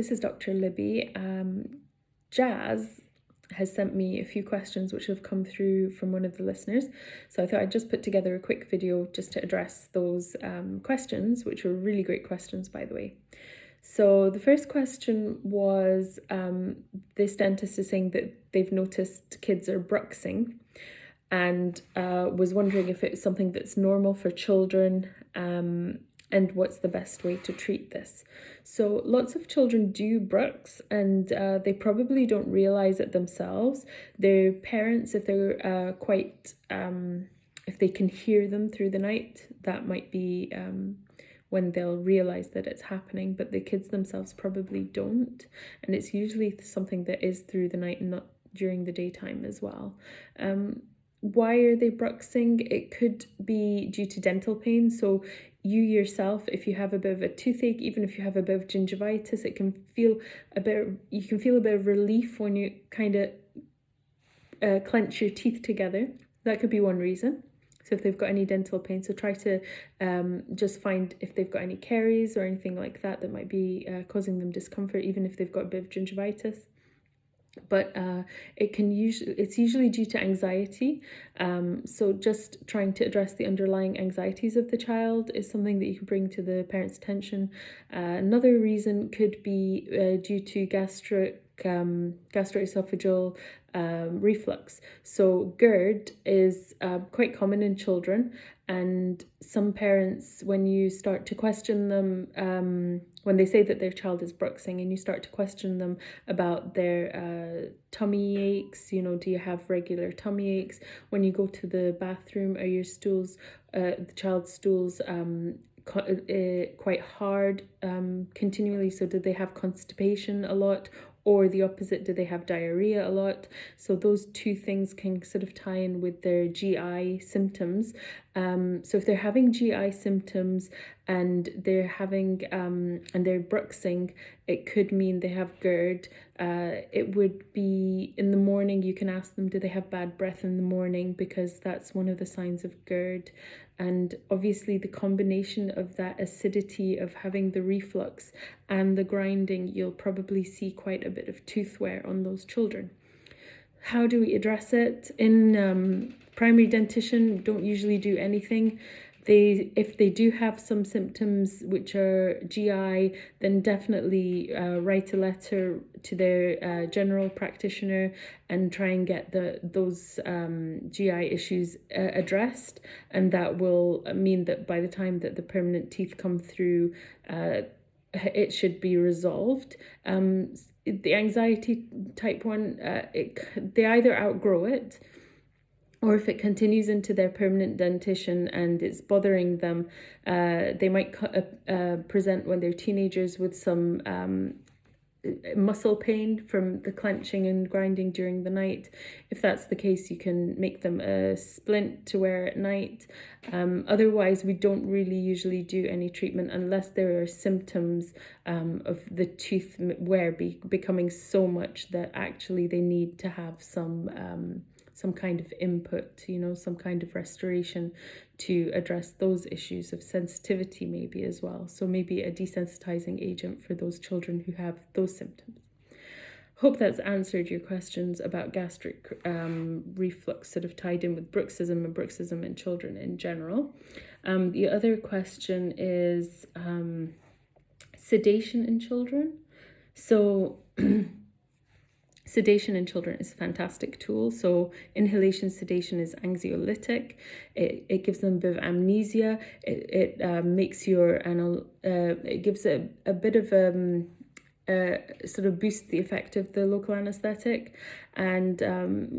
this is Dr. Libby. Jazz has sent me a few questions which have come through from one of the listeners. So I thought I'd just put together a quick video just to address those questions, which were really great questions, by the way. So the first question was, this dentist is saying that they've noticed kids are bruxing and was wondering if it's something that's normal for children and what's the best way to treat this. So lots of children do brux and they probably don't realize it themselves. Their parents, if they're if they can hear them through the night, that might be when they'll realize that it's happening, but the kids themselves probably don't. And it's usually something that is through the night and not during the daytime as well. Why are they bruxing? It could be due to dental pain. So you yourself, if you have a bit of a toothache, even if you have a bit of gingivitis, you can feel a bit of relief when you kind of clench your teeth together. That could be one reason. So if they've got any dental pain, so try to just find if they've got any caries or anything like that that might be causing them discomfort, even if they've got a bit of gingivitis. But it's usually due to anxiety. So just trying to address the underlying anxieties of the child is something that you can bring to the parents' attention. Another reason could be due to gastroesophageal reflux. So GERD is quite common in children, and some parents, when you start to question them, when they say that their child is bruxing and you start to question them about their tummy aches, do you have regular tummy aches? When you go to the bathroom, are your stools, the child's stools, quite hard continually? So do they have constipation a lot? Or the opposite, do they have diarrhea a lot? So those two things can sort of tie in with their GI symptoms. So if they're having GI symptoms and they're having and they're bruxing, it could mean they have GERD. It would be in the morning. You can ask them, do they have bad breath in the morning? Because that's one of the signs of GERD. And obviously the combination of that acidity of having the reflux and the grinding, you'll probably see quite a bit of tooth wear on those children. How do we address it? In primary dentition, don't usually do anything. If they do have some symptoms which are GI, then definitely write a letter to their general practitioner and try and get those GI issues addressed, and that will mean that by the time that the permanent teeth come through, it should be resolved. The anxiety type 1, they either outgrow it, or if it continues into their permanent dentition and it's bothering them, they might present when they're teenagers with some muscle pain from the clenching and grinding during the night. If that's the case, you can make them a splint to wear at night. Otherwise, we don't really usually do any treatment unless there are symptoms of the tooth wear becoming so much that actually they need to have some kind of input, some kind of restoration to address those issues of sensitivity maybe as well. So maybe a desensitizing agent for those children who have those symptoms. Hope that's answered your questions about gastric reflux, sort of tied in with bruxism and bruxism in children in general. The other question is sedation in children. So sedation in children is a fantastic tool. So inhalation sedation is anxiolytic. It gives them a bit of amnesia. It makes it gives a bit of sort of boost the effect of the local anesthetic, and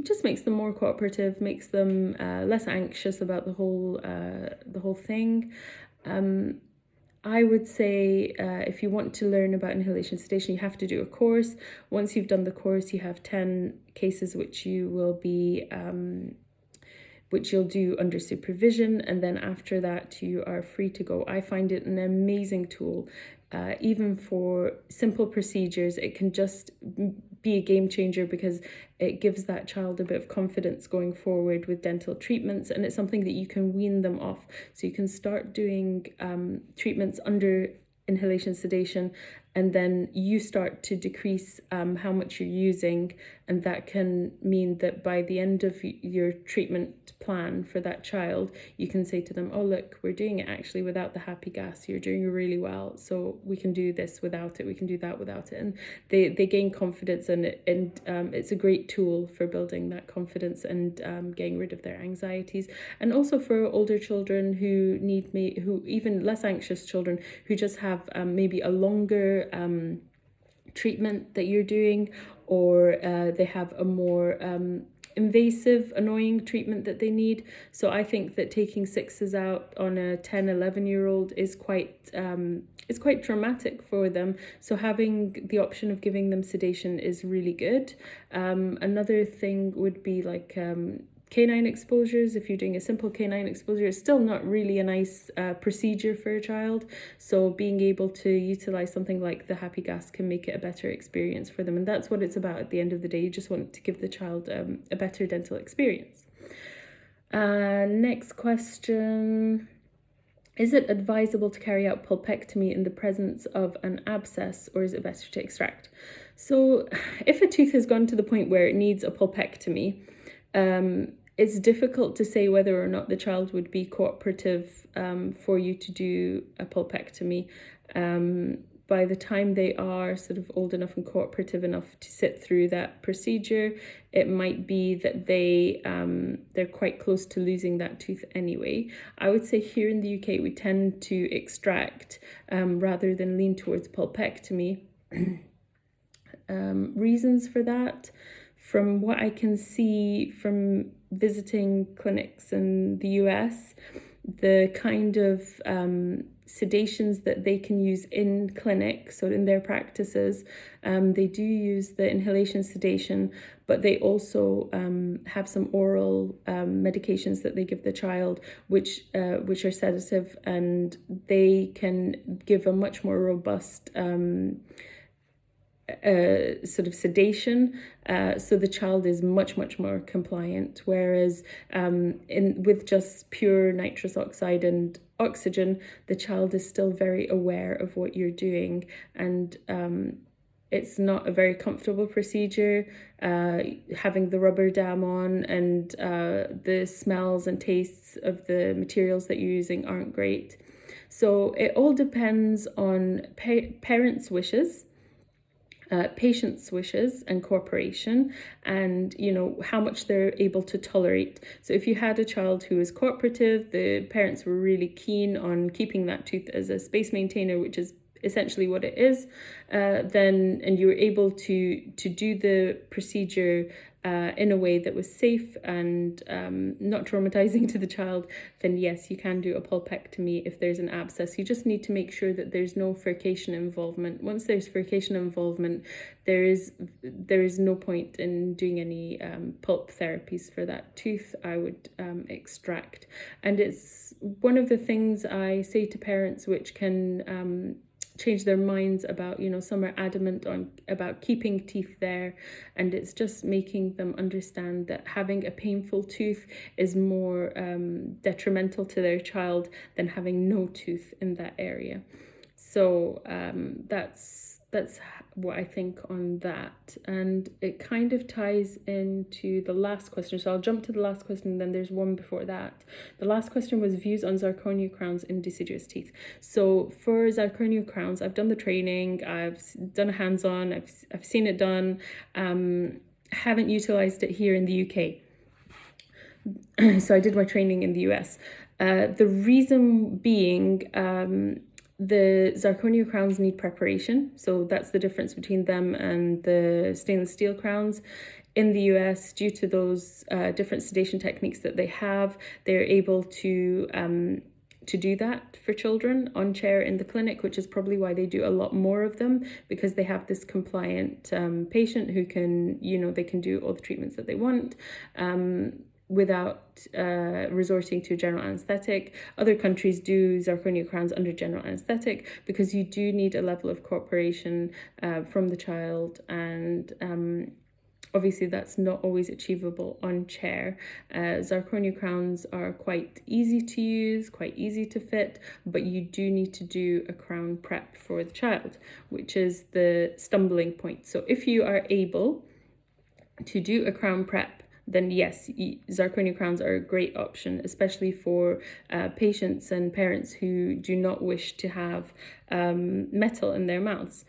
just makes them more cooperative, makes them less anxious about the whole thing. I would say if you want to learn about inhalation sedation, you have to do a course. Once you've done the course, you have 10 cases which you'll do under supervision, and then after that you are free to go. I find it an amazing tool. Even for simple procedures, it can just be a game changer because it gives that child a bit of confidence going forward with dental treatments, and it's something that you can wean them off. So you can start doing treatments under inhalation sedation and then you start to decrease how much you're using, and that can mean that by the end of your treatment plan for that child, you can say to them, oh look, we're doing it actually without the happy gas, you're doing really well, so we can do this without it, we can do that without it. And they gain confidence, and it's a great tool for building that confidence and getting rid of their anxieties. And also for older children who even less anxious children who just have maybe a longer treatment that you're doing, or they have a more invasive, annoying treatment that they need. So I think that taking sixes out on a 10, 11-year-old is quite traumatic for them. So having the option of giving them sedation is really good. Another thing would be like canine exposures. If you're doing a simple canine exposure, it's still not really a nice procedure for a child. So being able to utilize something like the happy gas can make it a better experience for them. And that's what it's about at the end of the day. You just want to give the child a better dental experience. Next question. Is it advisable to carry out pulpectomy in the presence of an abscess, or is it better to extract? So if a tooth has gone to the point where it needs a pulpectomy, it's difficult to say whether or not the child would be cooperative for you to do a pulpectomy. By the time they are sort of old enough and cooperative enough to sit through that procedure, it might be that they're quite close to losing that tooth anyway. I would say here in the UK we tend to extract rather than lean towards pulpectomy. Reasons for that, from what I can see from visiting clinics in the US, the kind of sedations that they can use in clinic, so in their practices, they do use the inhalation sedation, but they also have some oral medications that they give the child, which are sedative, and they can give a much more robust sort of sedation, so the child is much more compliant, whereas with just pure nitrous oxide and oxygen, the child is still very aware of what you're doing, and it's not a very comfortable procedure. Having the rubber dam on, and the smells and tastes of the materials that you're using aren't great. So it all depends on parents' wishes, patients' wishes and cooperation, and how much they're able to tolerate. So if you had a child who was cooperative, the parents were really keen on keeping that tooth as a space maintainer, which is essentially what it is, and you were able to do the procedure in a way that was safe and not traumatizing to the child, then yes, you can do a pulpectomy if there's an abscess. You just need to make sure that there's no furcation involvement. Once there's furcation involvement, there is no point in doing any pulp therapies for that tooth. I would extract. And it's one of the things I say to parents which can change their minds about, some are adamant about keeping teeth there, and it's just making them understand that having a painful tooth is more detrimental to their child than having no tooth in that area. So that's what I think on that, and it kind of ties into the last question. So I'll jump to the last question, and then there's one before that. The last question was views on zirconia crowns in deciduous teeth. So for zirconia crowns, I've done the training, I've done a hands-on, I've seen it done. Haven't utilized it here in the UK. So I did my training in the US. The reason being, the zirconia crowns need preparation, so that's the difference between them and the stainless steel crowns. In the US, due to those different sedation techniques that they have, they're able to do that for children on chair in the clinic, which is probably why they do a lot more of them, because they have this compliant patient who can, they can do all the treatments that they want without resorting to general anesthetic. Other countries do zirconia crowns under general anesthetic because you do need a level of cooperation from the child, and Obviously, that's not always achievable on chair. Zirconia crowns are quite easy to use, quite easy to fit, but you do need to do a crown prep for the child, which is the stumbling point. So if you are able to do a crown prep, then yes, zirconia crowns are a great option, especially for patients and parents who do not wish to have metal in their mouths.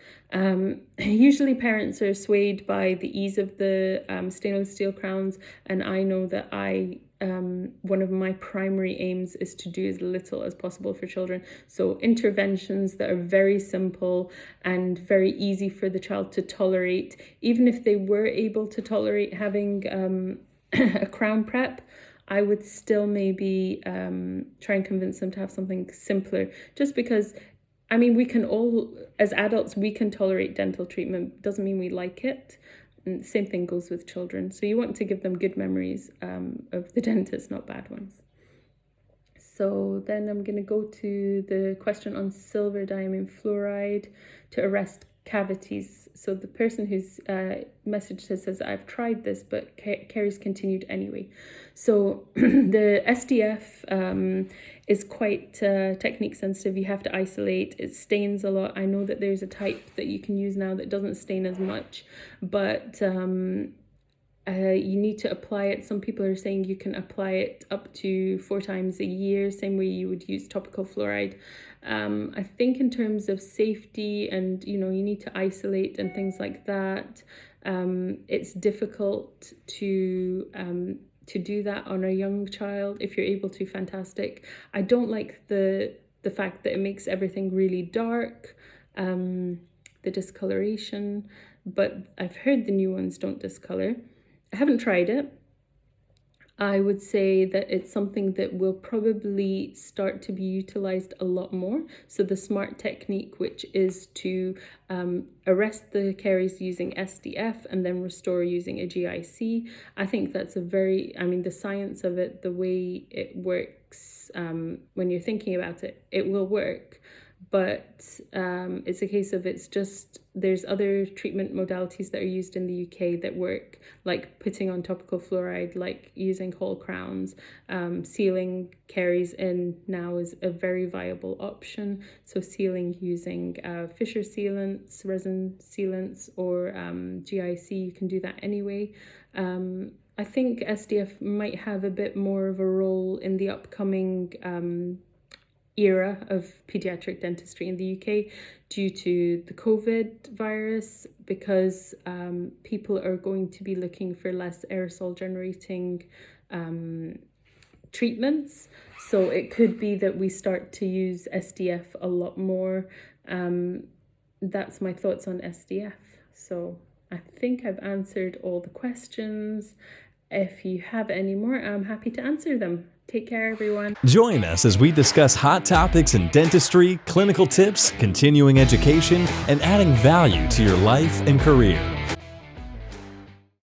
Usually parents are swayed by the ease of the stainless steel crowns, and I know that one of my primary aims is to do as little as possible for children. So interventions that are very simple and very easy for the child to tolerate. Even if they were able to tolerate having a crown prep, I would still maybe try and convince them to have something simpler, just because, I mean, we can all, as adults, we can tolerate dental treatment. Doesn't mean we like it. And the same thing goes with children. So you want to give them good memories of the dentist, not bad ones. So then I'm going to go to the question on silver diamine fluoride to arrest cavities. So the person who's messaged says, I've tried this, but caries continued anyway. So the SDF is quite technique sensitive. You have to isolate. It stains a lot. I know that there's a type that you can use now that doesn't stain as much, but you need to apply it. Some people are saying you can apply it up to 4 times a year, same way you would use topical fluoride. I think in terms of safety and, you need to isolate and things like that, it's difficult to do that on a young child. If you're able to, fantastic. I don't like the fact that it makes everything really dark, the discoloration, but I've heard the new ones don't discolor. I haven't tried it. I would say that it's something that will probably start to be utilized a lot more. So the SMART technique, which is to arrest the caries using SDF and then restore using a GIC. I think that's the science of it, the way it works, when you're thinking about it, it will work. But it's a case of there's other treatment modalities that are used in the UK that work, like putting on topical fluoride, like using whole crowns. Sealing caries in now is a very viable option. So sealing using fissure sealants, resin sealants, or GIC, you can do that anyway. I think SDF might have a bit more of a role in the upcoming era of paediatric dentistry in the UK due to the COVID virus, because people are going to be looking for less aerosol generating treatments. So it could be that we start to use SDF a lot more. That's my thoughts on SDF. So I think I've answered all the questions. If you have any more, I'm happy to answer them. Take care, everyone. Join us as we discuss hot topics in dentistry, clinical tips, continuing education, and adding value to your life and career.